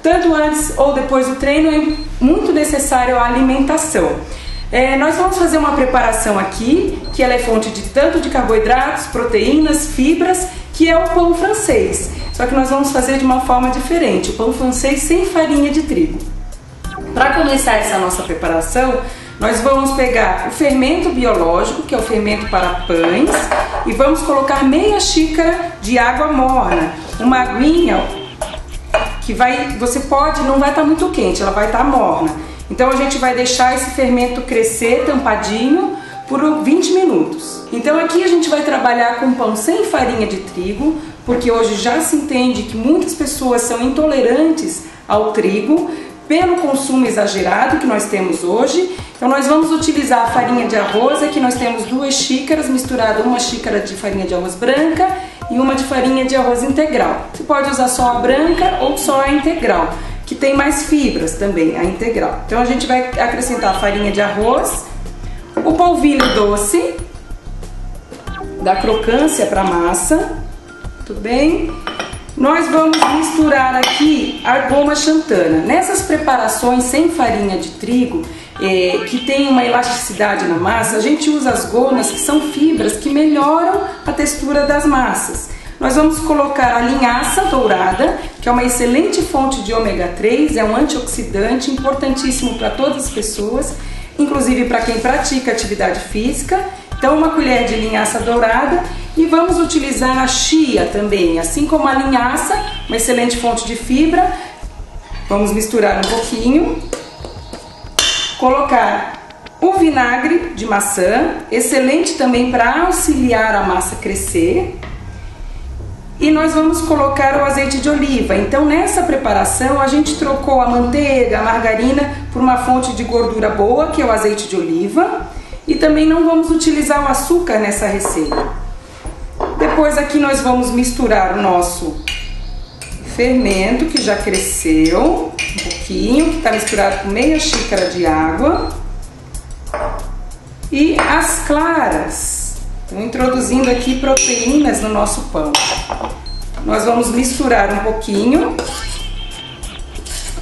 tanto antes ou depois do treino é muito necessário a alimentação. Nós vamos fazer uma preparação aqui, que ela é fonte de tanto de carboidratos, proteínas, fibras, que é o pão francês. Só que nós vamos fazer de uma forma diferente, o pão francês sem farinha de trigo. Para começar essa nossa preparação, nós vamos pegar o fermento biológico, que é o fermento para pães, e vamos colocar meia xícara de água morna, uma aguinha que não vai estar muito quente, ela vai estar morna. Então a gente vai deixar esse fermento crescer tampadinho por 20 minutos. Então aqui a gente vai trabalhar com pão sem farinha de trigo, porque hoje já se entende que muitas pessoas são intolerantes ao trigo pelo consumo exagerado que nós temos hoje. Então nós vamos utilizar a farinha de arroz. Aqui nós temos 2 xícaras, misturado uma xícara de farinha de arroz branca e uma de farinha de arroz integral. Você pode usar só a branca ou só a integral, que tem mais fibras também, a integral. Então a gente vai acrescentar a farinha de arroz, o polvilho doce, dá crocância para a massa, tudo bem? Nós vamos misturar aqui a goma xantana. Nessas preparações sem farinha de trigo, que tem uma elasticidade na massa, a gente usa as gomas, que são fibras que melhoram a textura das massas. Nós vamos colocar a linhaça dourada, que é uma excelente fonte de ômega 3, é um antioxidante importantíssimo para todas as pessoas, inclusive para quem pratica atividade física. Então uma colher de linhaça dourada, e vamos utilizar a chia também, assim como a linhaça, uma excelente fonte de fibra. Vamos misturar um pouquinho, colocar o vinagre de maçã, excelente também para auxiliar a massa crescer. E nós vamos colocar o azeite de oliva. Então nessa preparação a gente trocou a manteiga, a margarina por uma fonte de gordura boa, que é o azeite de oliva. E também não vamos utilizar o açúcar nessa receita. Depois aqui nós vamos misturar o nosso fermento, que já cresceu um pouquinho, que está misturado com meia xícara de água. E as claras. Estou introduzindo aqui proteínas no nosso pão. Nós vamos misturar um pouquinho.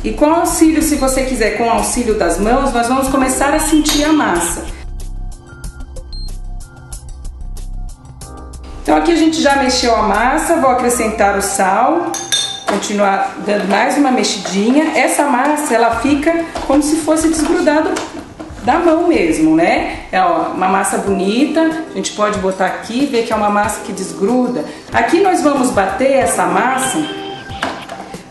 E com auxílio, se você quiser, com o auxílio das mãos, nós vamos começar a sentir a massa. Então aqui a gente já mexeu a massa, vou acrescentar o sal, continuar dando mais uma mexidinha. Essa massa, ela fica como se fosse desgrudado da mão mesmo, né? É uma massa bonita, a gente pode botar aqui, ver que é uma massa que desgruda. Aqui nós vamos bater essa massa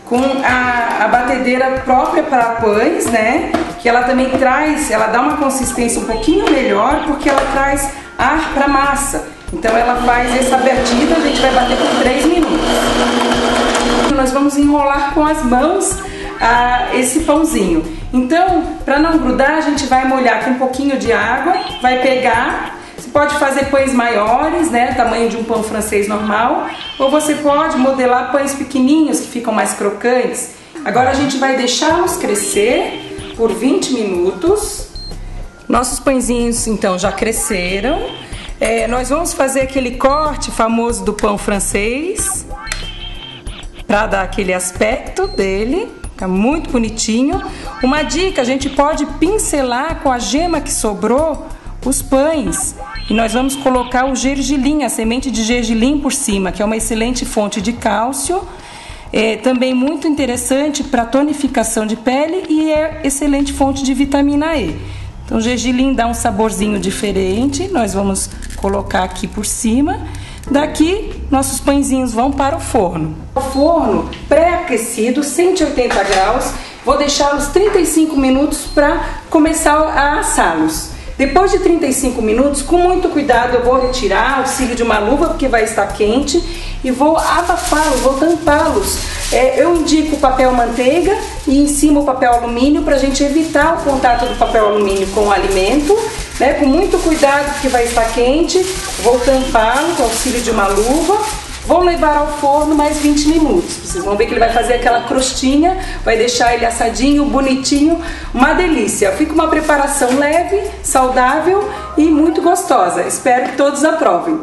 com a batedeira própria para pães, né? Que ela também traz, ela dá uma consistência um pouquinho melhor, porque ela traz ar para a massa. Então ela faz essa batida, a gente vai bater por 3 minutos. Nós vamos enrolar com as mãos esse pãozinho. Então, para não grudar, a gente vai molhar com um pouquinho de água, vai pegar. Você pode fazer pães maiores, né, tamanho de um pão francês normal, ou você pode modelar pães pequenininhos que ficam mais crocantes. Agora a gente vai deixá-los crescer por 20 minutos. Nossos pãezinhos então já cresceram. Nós vamos fazer aquele corte famoso do pão francês para dar aquele aspecto dele, fica muito bonitinho. Uma dica, a gente pode pincelar com a gema que sobrou os pães e nós vamos colocar o gergelim, a semente de gergelim por cima, que é uma excelente fonte de cálcio, também muito interessante para tonificação de pele e é excelente fonte de vitamina E. Então o gergelim dá um saborzinho diferente, nós vamos colocar aqui por cima. Daqui, nossos pãezinhos vão para o forno. O forno pré-aquecido, 180 graus, vou deixá-los 35 minutos para começar a assá-los. Depois de 35 minutos, com muito cuidado, eu vou retirar o auxílio de uma luva, porque vai estar quente, e vou abafá-los, vou tampá-los. Eu indico o papel manteiga e em cima o papel alumínio para a gente evitar o contato do papel alumínio com o alimento, né? Com muito cuidado, porque vai estar quente. Vou tampá-lo com o auxílio de uma luva. Vou levar ao forno mais 20 minutos. Vocês vão ver que ele vai fazer aquela crostinha, vai deixar ele assadinho, bonitinho, uma delícia. Fica uma preparação leve, saudável e muito gostosa. Espero que todos aprovem.